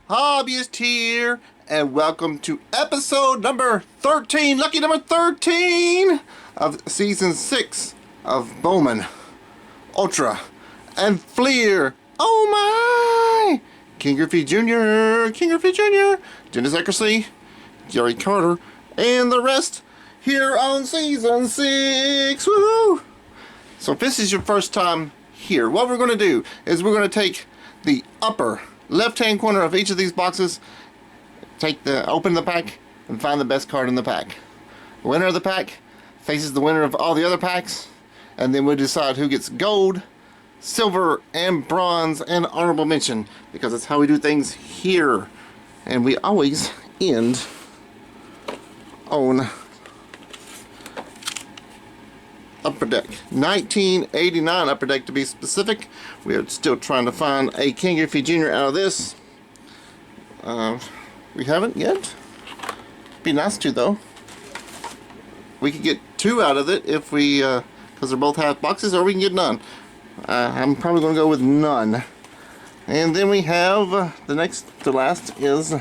Hobbyist here, and welcome to episode number 13, lucky number 13 of season 6 of Bowman, Ultra, and Fleer. Oh my! King Griffey Jr., Dennis Eckersley, Jerry Carter, and the rest here on season 6. Woohoo! So if this is your first time here, what we're going to do is we're going to take the upper left-hand corner of each of these boxes, open the pack, and find the best card in the pack. The winner of the pack faces the winner of all the other packs, and then we'll decide who gets gold, silver, and bronze, and honorable mention, because that's how we do things here. And we always end on Upper Deck. 1989 Upper Deck to be specific. We are still trying to find a King Griffey Jr. out of this. We haven't yet. Be nice to though. We could get 2 out of it if we, because they're both half boxes, or we can get none. I'm probably going to go with none. And then we have the next to last is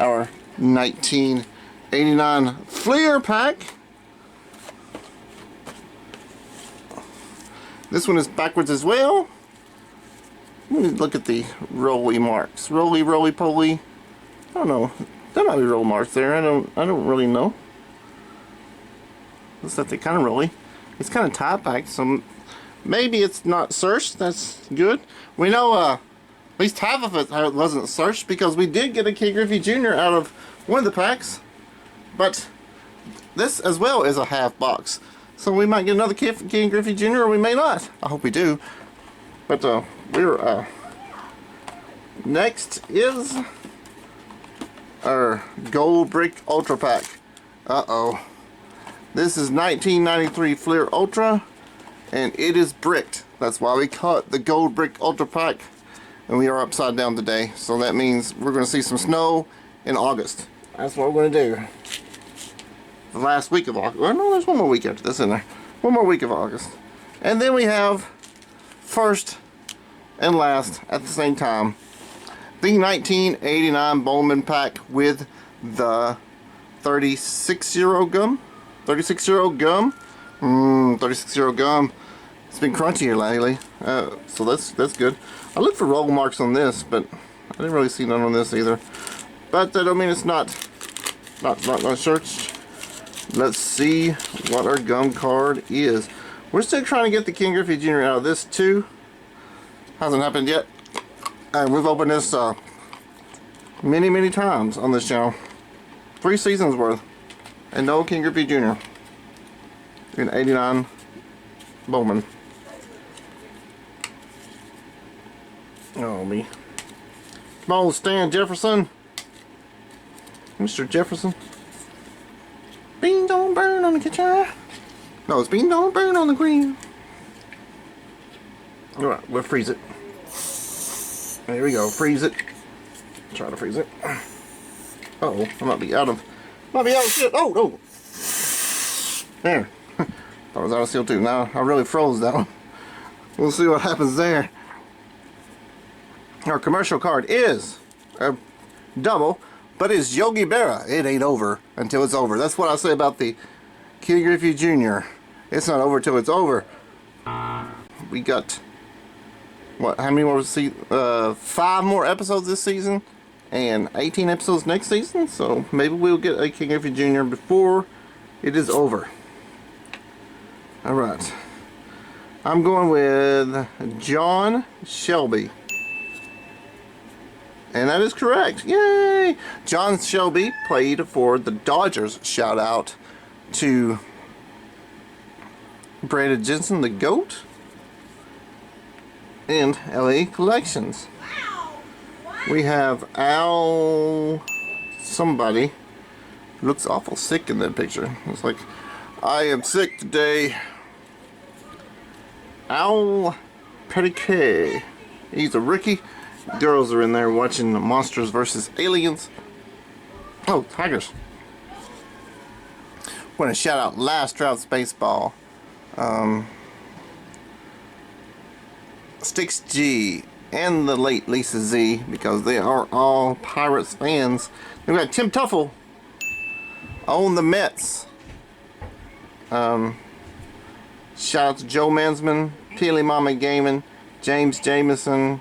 our 1989 Fleer pack. This one is backwards as well. Let me look at the rolly marks. Roly poly. I don't know. There might be roll marks there. I don't really know. Looks like they're kind of rolly. It's kind of tie back, so maybe it's not searched. That's good. We know at least half of it wasn't searched, because we did get a King Griffey Jr. out of one of the packs. But this as well is a half box. So we might get another King Griffey Jr. or we may not. I hope we do. But we're next is our Gold Brick Ultra pack. Uh-oh. This is 1993 Fleer Ultra, and it is bricked. That's why we call it the Gold Brick Ultra pack. And we are upside down today. So that means we're going to see some snow in August. That's what we're going to do. The last week of August. Well, no, there's one more week after this in there. One more week of August. And then we have first and last at the same time the 1989 Bowman pack with the 36-year-old gum. 36-year-old gum. 36-year-old gum. It's been crunchy here lately. So that's good. I looked for roll marks on this, but I didn't really see none on this either. But that don't mean it's not searched. Let's see what our gum card is. We're still trying to get the King Griffey Jr. out of this too. Hasn't happened yet. And we've opened this many times on this channel. 3 seasons worth. And no King Griffey Jr. in 89 Bowman. Oh me. Come on, Stan Jefferson. Mr. Jefferson. Beans don't burn on the kitchen. No, it's beans don't burn on the green. Alright, we'll freeze it. There we go, freeze it. Try to freeze it. Uh-oh, I might be out of shit. Oh, no. There. Thought it was out of seal too. Now, I really froze that one. We'll see what happens there. Our commercial card is a double, but it's Yogi Berra. It ain't over until it's over. That's what I say about the King Griffey Jr. It's not over till it's over. We got, what, how many more 5 more episodes this season and 18 episodes next season. So maybe we'll get a King Griffey Jr. before it is over. Alright. I'm going with John Shelby. And that is correct. Yay! John Shelby played for the Dodgers. Shout out to Brandon Jensen, the GOAT, and LA Collections. We have Al somebody. Looks awful sick in that picture. It's like, I am sick today. Al Pettiquet. He's a rookie. Girls are in there watching Monsters vs. Aliens. Oh, Tigers. Want to shout out Last Droughts Baseball. Sticks G and the late Lisa Z, because they are all Pirates fans. We've got Tim Tuffle on the Mets. Shout out to Joe Mansman, Peely Mama Gaiman, James Jameson,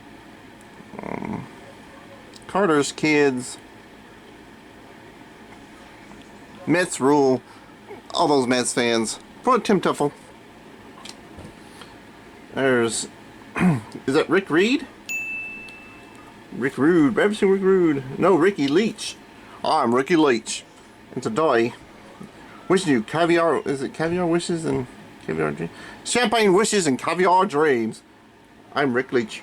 Carter's Kids, Mets Rule, all those Mets fans. For Tim Tuffle. There's, is that Rick Reed? Rick Rude, Rick Rude. No, Ricky Leach. I'm Ricky Leach. And today, wishing you caviar, is it caviar wishes and caviar dreams? Champagne wishes and caviar dreams. I'm Rick Leach.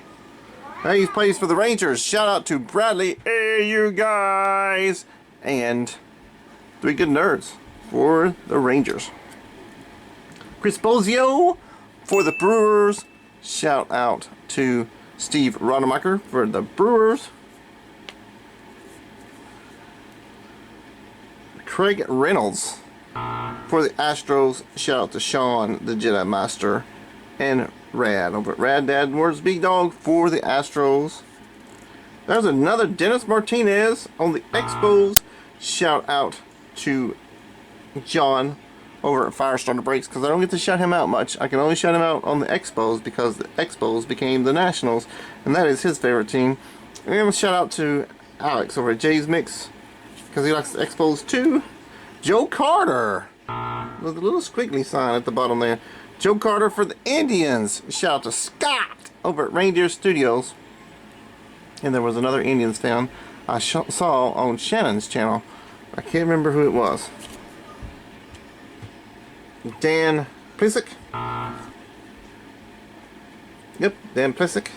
Hey, he plays for the Rangers. Shout out to Bradley. Hey, you guys. And 3 Good Nerds for the Rangers. Chris Bozio for the Brewers. Shout out to Steve Rodemacher for the Brewers. Craig Reynolds for the Astros. Shout out to Sean, the Jedi Master. And Rad over at Rad Dad Words Big Dog for the Astros. There's another Dennis Martinez on the Expos. Shout out to John over at Firestarter Breaks, because I don't get to shout him out much. I can only shout him out on the Expos because the Expos became the Nationals, and that is his favorite team. And a shout out to Alex over at Jay's Mix, because he likes the Expos too. Joe Carter with a little squiggly sign at the bottom there. Joe Carter for the Indians. Shout out to Scott over at Reindeer Studios. And there was another Indians fan I saw on Shannon's channel. I can't remember who it was. Dan Plisick. Yep, Dan Plisick.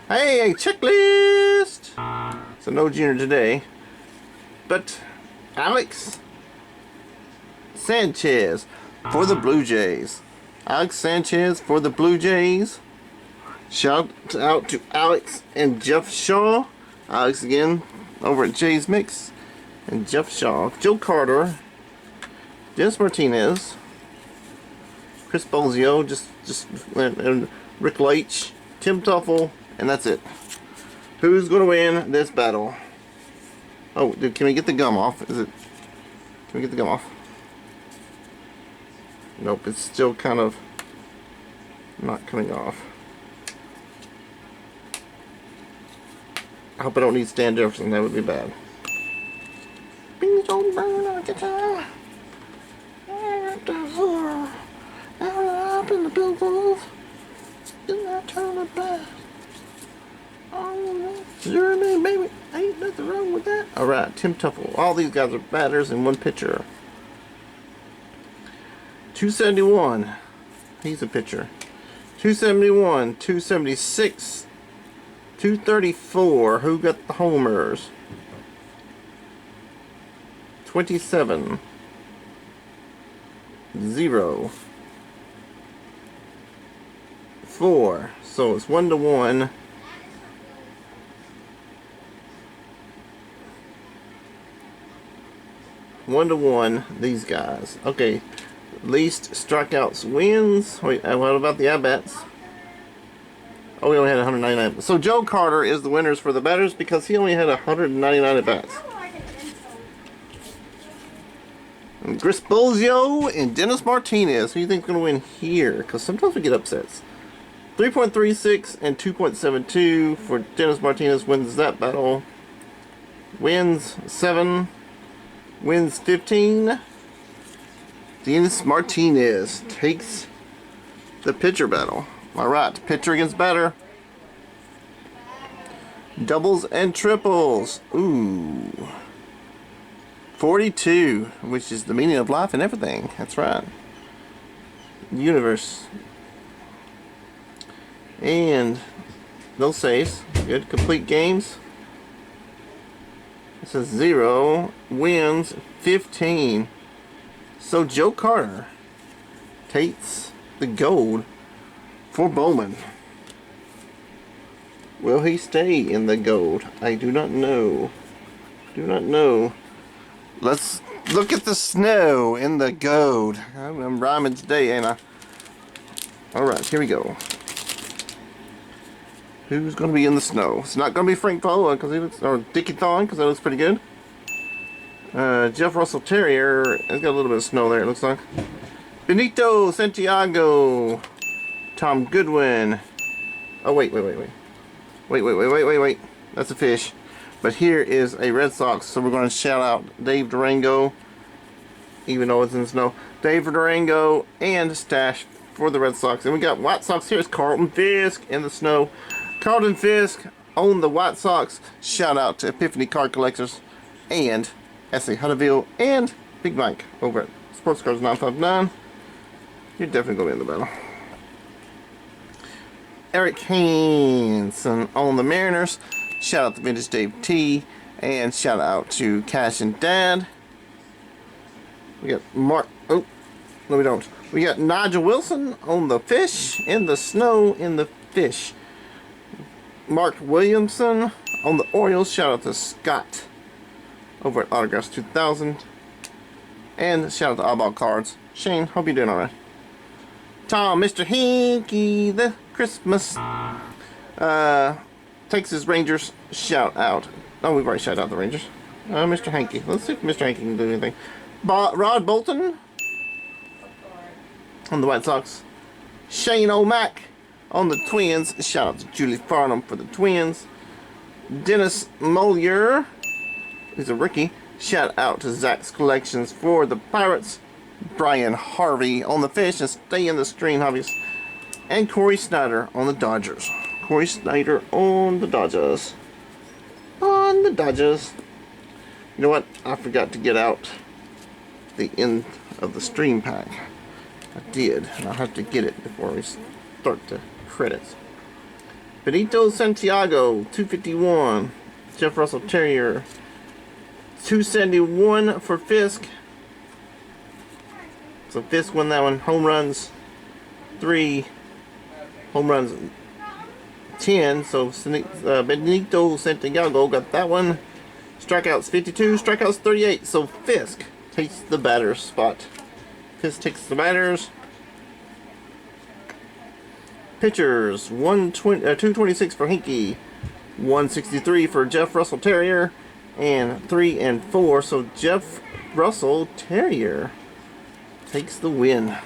Hey, checklist! So no junior today. But Alex Sanchez for the Blue Jays. Alex Sanchez for the Blue Jays. Shout out to Alex and Jeff Shaw. Alex again over at Jay's Mix. And Jeff Shaw. Joe Carter. Dennis Martinez. Chris Bozio, and Rick Leach, Tim Tuffle, and that's it. Who's going to win this battle? Oh, dude, can we get the gum off? Can we get the gum off? Nope, it's still kind of not coming off. I hope I don't need Stan Jefferson, that would be bad. Beans don't burn on the guitar. Up in the billboard, did not turn it back. Oh, you're me, baby. Ain't nothing wrong with that. Alright, Tim Tuffle. All these guys are batters in one pitcher. 271. He's a pitcher. 271, 276, 234. Who got the homers? 27. 0. 4. So it's 1-1. One to one, these guys. Okay, least strikeouts wins. Wait, what about the at-bats? Oh, we only had 199. So Joe Carter is the winners for the batters because he only had 199 at-bats. Chris Bozio and Dennis Martinez. Who do you think is going to win here? Because sometimes we get upsets. 3.36 and 2.72 for Dennis Martinez wins that battle. Wins 7. Wins 15. Dennis Martinez takes the pitcher battle. Alright, pitcher against batter. Doubles and triples. Ooh. 42, which is the meaning of life and everything. That's right. Universe. And no saves. Good. Complete games. It says 0. Wins 15. So Joe Carter takes the gold for Bowman. Will he stay in the gold? I do not know. Do not know. Let's look at the snow in the gold. I'm rhyming today, ain't I? Alright, here we go. Who's going to be in the snow? It's not going to be Frank Paula because he looks, or Dickie Thon because that looks pretty good. Jeff Russell Terrier. It's got a little bit of snow there. It looks like. Benito Santiago. Tom Goodwin. Oh wait. Wait. That's a fish. But here is a Red Sox. So we're going to shout out Dave Durango, even though it's in the snow. Dave Durango and Stash for the Red Sox. And we got White Sox here. It's Carlton Fisk in the snow. Carlton Fisk on the White Sox. Shout out to Epiphany Card Collectors and S.A. Hutterville and Big Mike over at Sports Cards 959. You're definitely going to be in the battle. Eric Hansen on the Mariners. Shout out to Vintage Dave T. And shout out to Cash and Dad. We got Mark. Oh, no, we don't. We got Nigel Wilson on the Fish. In the snow in the Fish. Mark Williamson on the Orioles. Shout out to Scott over at Autographs 2000. And shout out to Oddball Cards. Shane, hope you're doing alright. Tom, Mr. Hinky, the Christmas. Texas Rangers, shout out. Oh, we've already shouted out the Rangers. Mr. Hanky. Let's see if Mr. Hanky can do anything. Rod Bolton on the White Sox. Shane O'Mac on the Twins. Shout out to Julie Farnham for the Twins. Dennis Molier. He's a rookie. Shout out to Zach's Collections for the Pirates. Brian Harvey on the Fish and Stay in the Stream Hobbies. And Corey Snyder on the Dodgers. Corey Snyder on the Dodgers. On the Dodgers. You know what? I forgot to get out the end of the stream pack. I did, and I'll have to get it before we start the credits. Benito Santiago, 251. Jeff Russell Terrier, 271 for Fisk. So Fisk won that one. Home runs, 3. Home runs, 10. So Benito Santiago got that one. Strikeouts, 52. Strikeouts, 38. So Fisk takes the batter's spot. Fisk takes the batters. Pitchers, 226 for Hinky, 163 for Jeff Russell Terrier, and 3 and 4. So Jeff Russell Terrier takes the win.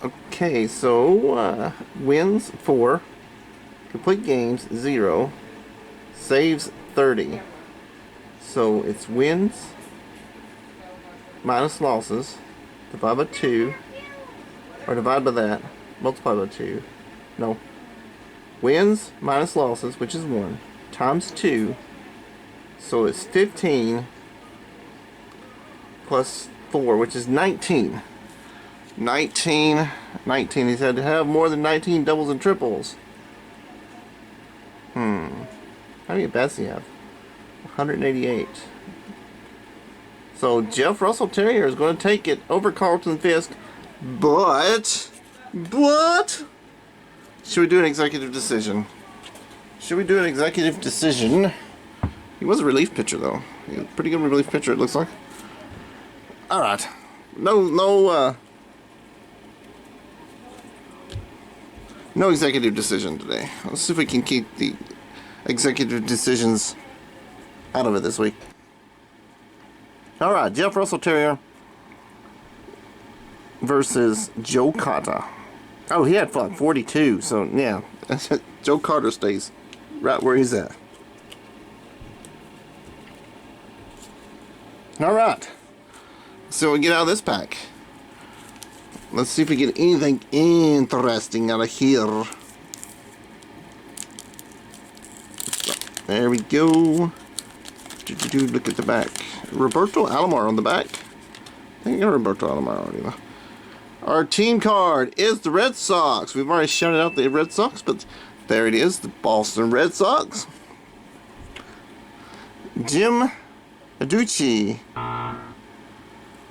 Okay, so wins 4, complete games 0, saves 30. So it's wins minus losses, divide by 2, or divide by that, multiply by 2. No. Wins minus losses, which is 1, times 2. So it's 15 plus 4, which is 19. 19. He's had to have more than 19 doubles and triples. How many bats do you have? 188. So Jeff Russell Terrier is going to take it over Carlton Fisk. But should we do an executive decision? He was a relief pitcher though. He was a pretty good relief pitcher, it looks like. Alright. No executive decision today. Let's see if we can keep the executive decisions out of it this week. Alright, Jeff Russell Terrier versus Joe Carter. Oh, he had 42, so yeah. Joe Carter stays right where he's at. Alright. So we get out of this pack. Let's see if we get anything interesting out of here. There we go. Look at the back. Roberto Alomar on the back. I think I got Roberto Alomar already though. Our team card is the Red Sox. We've already shouted out the Red Sox, but there it is, the Boston Red Sox. Jim Aducci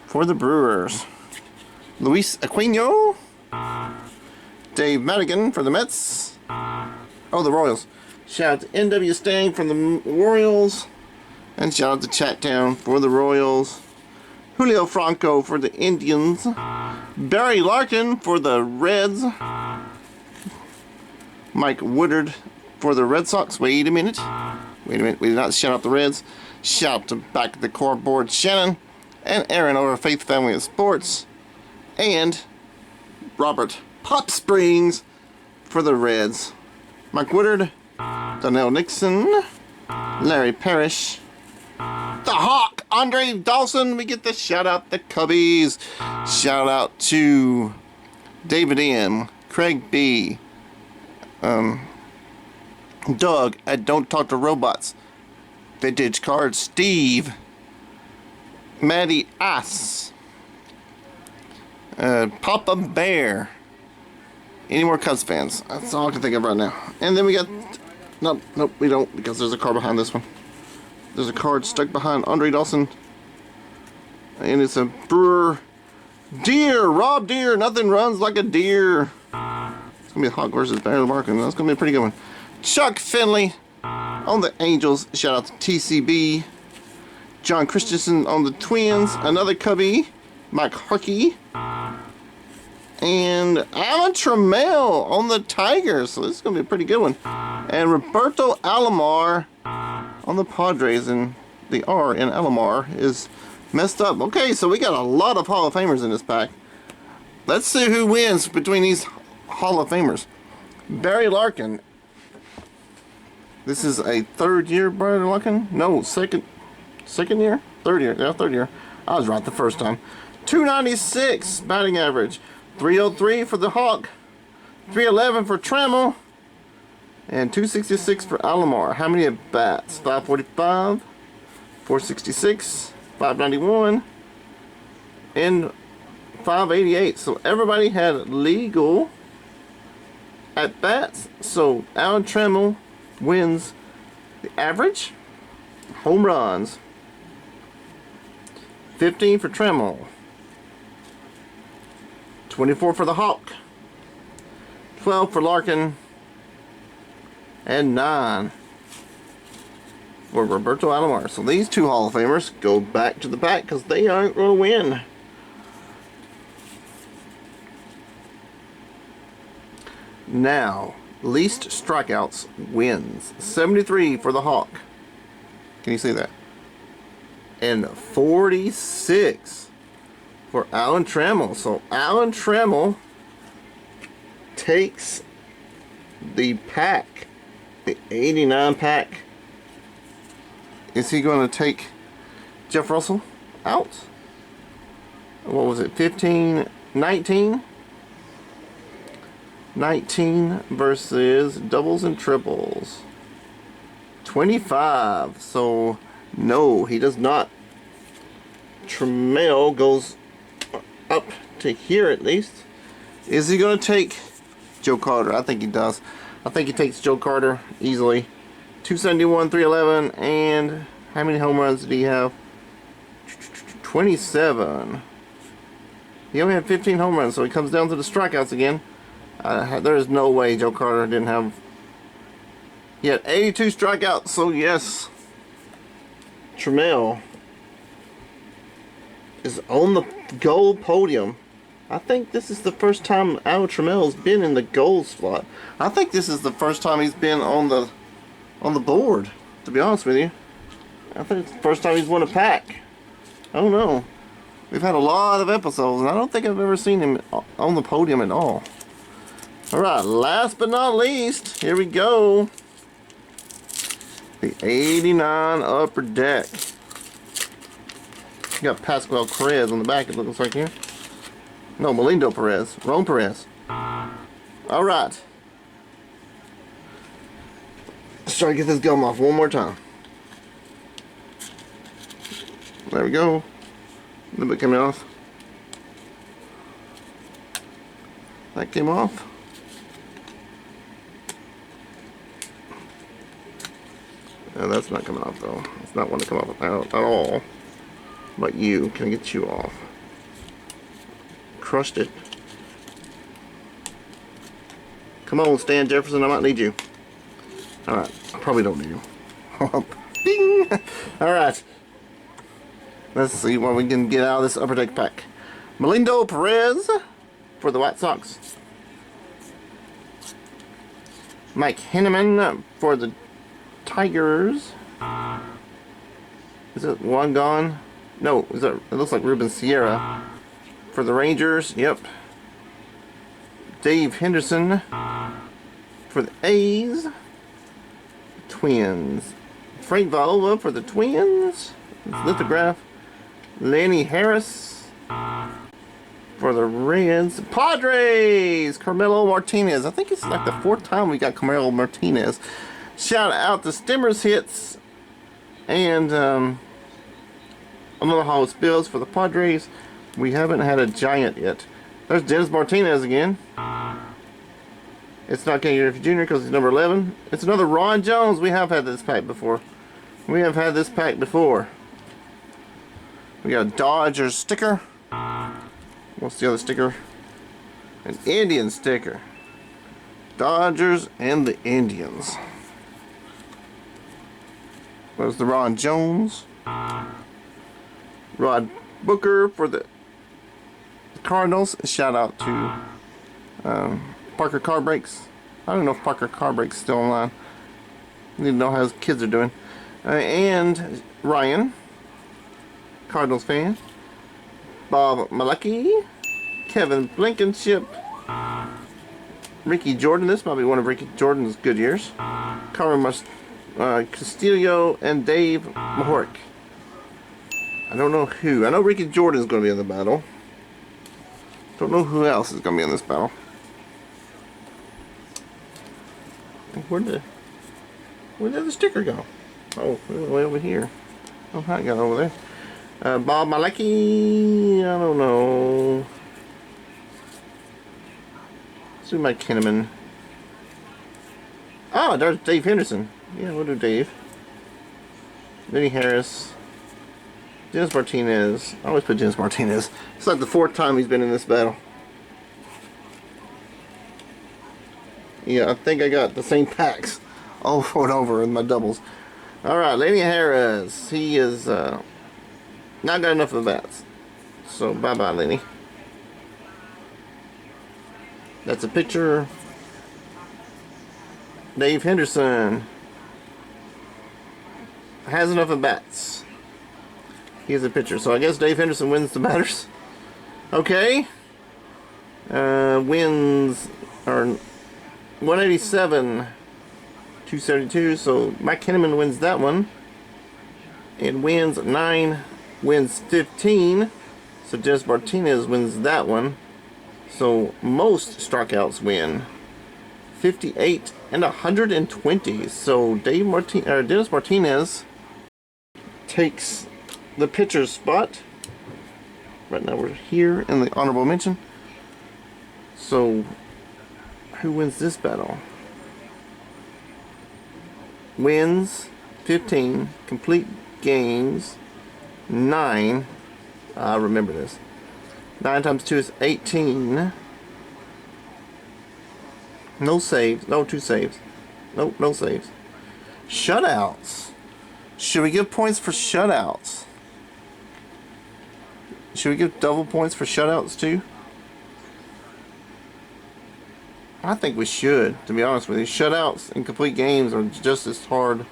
for the Brewers. Luis Aquino. Dave Madigan for the Mets. Oh, the Royals. Shout out to NW Stang from the Royals. And shout out to Chattown for the Royals. Julio Franco for the Indians. Barry Larkin for the Reds. Mike Woodard for the Red Sox. Wait a minute. We did not shout out the Reds. Shout out to back at the core board Shannon and Aaron over Faith Family of Sports. And Robert Pop Springs for the Reds. Mike Woodard, Donnell Nixon, Larry Parrish, the Hawk, Andre Dawson. We get the shout out the Cubbies. Shout out to David M, Craig B, Doug at Don't Talk to Robots, Vintage Cards, Steve, Maddie Ass, Papa Bear. Any more Cubs fans? That's all I can think of right now. And then we got, nope, we don't, because there's a card behind this one. There's a card stuck behind Andre Dawson, and it's a Brewer Deer, Rob Deer. Nothing runs like a deer. It's gonna be a Hawk versus Barry Larkin. That's gonna be a pretty good one. Chuck Finley on the Angels. Shout out to TCB. John Christensen on the Twins. Another Cubby, Mike Harkey. And Alan Trammell on the Tigers. So this is going to be a pretty good one. And Roberto Alomar on the Padres. And the R in Alomar is messed up. Okay, so we got a lot of Hall of Famers in this pack. Let's see who wins between these Hall of Famers. Barry Larkin. This is a third year Barry Larkin? No, second year? Third year. Yeah, third year. I was right the first time. 296 batting average. 303 for the Hawk, 311 for Trammell, and 266 for Alomar. How many at bats? 545, 466, 591, and 588. So everybody had legal at bats. So Alan Trammell wins the average. Home runs, 15 for Trammell. 24 for the Hawk, 12 for Larkin, and 9 for Roberto Alomar. So these two Hall of Famers go back to the pack because they aren't going to win. Now, least strikeouts wins. 73 for the Hawk. Can you see that? And 46 for Alan Trammell. So Alan Trammell takes the pack, the 89 pack. Is he going to take Jeff Russell out? What was it? 15, 19? 19 versus doubles and triples. 25. So no, he does not. Trammell goes up to here at least. Is he going to take Joe Carter? I think he does. I think he takes Joe Carter easily. 271, 311, and how many home runs did he have? 27. He only had 15 home runs, so he comes down to the strikeouts again. There is no way Joe Carter didn't have. He had 82 strikeouts, so yes, Trammell is on the gold podium. I think this is the first time Al Trammell's been in the gold slot. I think this is the first time he's been on the board, to be honest with you. I think it's the first time he's won a pack. I don't know. We've had a lot of episodes, and I don't think I've ever seen him on the podium at all. Alright, last but not least, here we go. The 89 Upper Deck. You got Pascual Perez on the back, it looks like here. No, Melindo Perez. Ron Perez. Alright. Let's try to get this gum off one more time. There we go. A little bit coming off. That came off. No, that's not coming off though. It's not one to come off at all. But you, can I get you off? Crushed it. Come on, Stan Jefferson, I might need you. Alright, I probably don't need you. Ding! Alright. Let's see what we can get out of this Upper Deck pack. Melindo Perez for the White Sox. Mike Henneman for the Tigers. Is it one gone? No, is it looks like Ruben Sierra for the Rangers. Yep. Dave Henderson for the A's. Twins. Frank Viola for the Twins. Lithograph. Lenny Harris for the Reds. Padres. Carmelo Martinez. I think it's like the 4th time we got Carmelo Martinez. Shout out to Stimmers Hits and Omaha Bills for the Padres. We haven't had a Giant yet. There's Dennis Martinez again. It's not Ken Griffey Jr. because he's number 11. It's another Ron Jones. We have had this pack before. We have had this pack before. We got a Dodgers sticker. What's the other sticker? An Indian sticker. Dodgers and the Indians. There's the Ron Jones. Rod Booker for the Cardinals. Shout out to Parker Car Brakes. I don't know if Parker Car Brakes is still online. Need to know how his kids are doing. And Ryan, Cardinals fan. Bob Malecki. Kevin Blankenship. Ricky Jordan. This might be one of Ricky Jordan's good years. Carmen Castillo and Dave Mahork. I don't know who. I know Ricky Jordan is going to be in the battle. Don't know who else is going to be in this battle. Where did the sticker go? Oh, it went way over here. Oh, how it got over there? Bob Malecki. I don't know. Let's do Mike Kinnaman. Oh, there's Dave Henderson. Yeah, we'll do Dave. Lenny Harris. Dennis Martinez. I always put Dennis Martinez. It's like the 4th time he's been in this battle. Yeah, I think I got the same packs over and over in my doubles. Alright, Lenny Harris. He is not got enough of bats. So, bye-bye, Lenny. That's a picture. Dave Henderson has enough of bats. Here's a picture. So I guess Dave Henderson wins the batters. Okay. Wins are 187, 272. So Mike Henneman wins that one. And wins 9, wins 15. So Dennis Martinez wins that one. So most strikeouts win 58 and 120. So Dennis Martinez takes the pitcher's spot. Right now we're here in the honorable mention. So who wins this battle? Wins 15, complete games 9. I remember this. 9 times 2 is 18. No saves. No, 2 saves. Nope, no saves. Shutouts. Should we give points for shutouts? Should we give double points for shutouts too? I think we should, to be honest with you. Shutouts in complete games are just as hard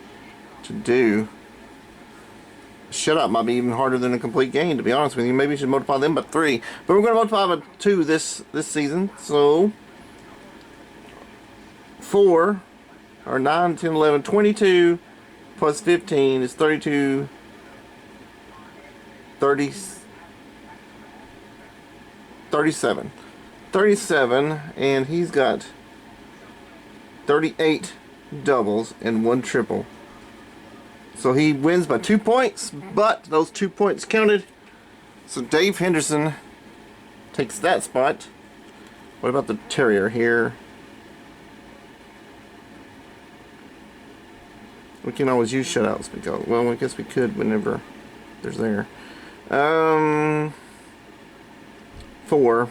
to do. A shutout might be even harder than a complete game, to be honest with you. Maybe we should multiply them by 3. But we're going to multiply by 2 this season. So 4 or 9, 10, 11, 22 plus 15 is 32, 37. 37, and he's got 38 doubles and 1 triple. So he wins by 2 points, but those 2 points counted. So Dave Henderson takes that spot. What about the Terrier here? We can always use shutouts because, well, I guess we could whenever there's there. 4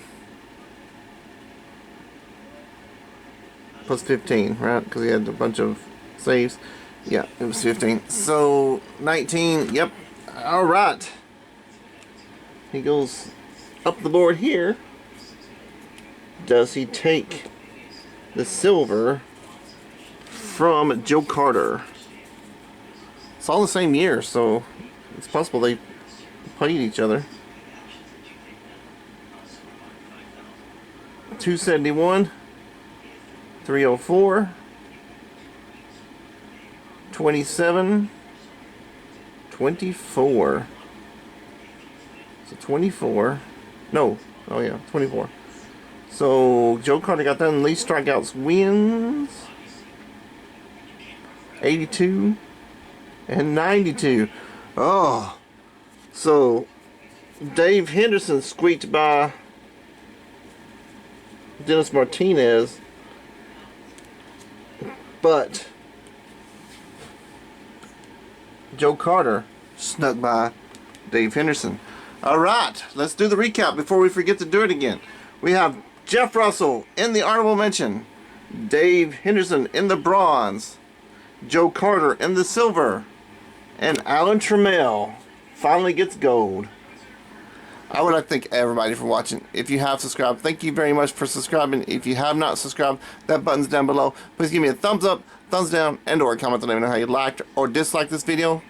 plus 15, right? Because he had a bunch of saves. Yeah, it was 15. So 19. Yep. All right. He goes up the board here. Does he take the silver from Joe Carter. It's all the same year, so it's possible they played each other. 271, 304, 27, 24. So 24. No. Oh yeah, 24. So Joe Carter got that in least strikeouts wins. 82 and 92. Oh. So Dave Henderson squeaked by Dennis Martinez, but Joe Carter snuck by Dave Henderson. Alright, let's do the recap before we forget to do it again. We have Jeff Russell in the honorable mention, Dave Henderson in the bronze, Joe Carter in the silver, and Alan Trammell finally gets gold. I would like to thank everybody for watching. If you have subscribed, thank you very much for subscribing. If you have not subscribed, that button's down below. Please give me a thumbs up, thumbs down, and or a comment to let me know how you liked or disliked this video.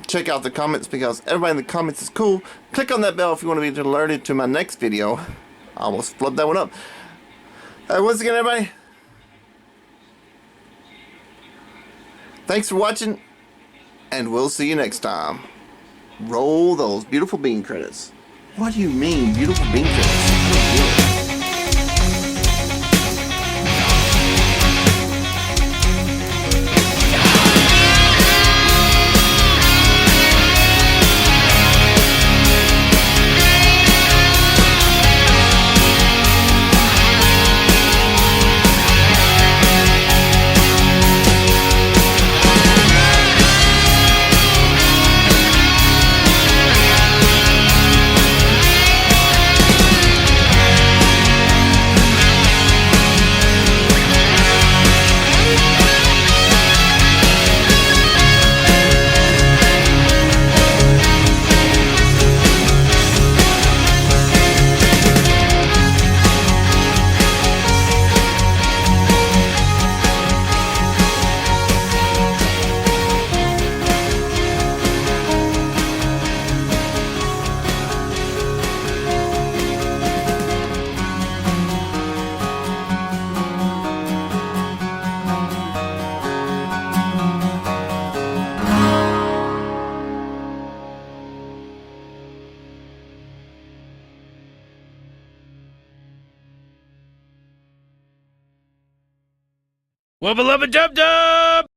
Check out the comments because everybody in the comments is cool. Click on that bell if you want to be alerted to my next video. I almost flubbed that one up. Once again, everybody, thanks for watching, and we'll see you next time. Roll those beautiful bean credits. What do you mean, beautiful bean credits? I don't get it. Wubba lubba dub dub!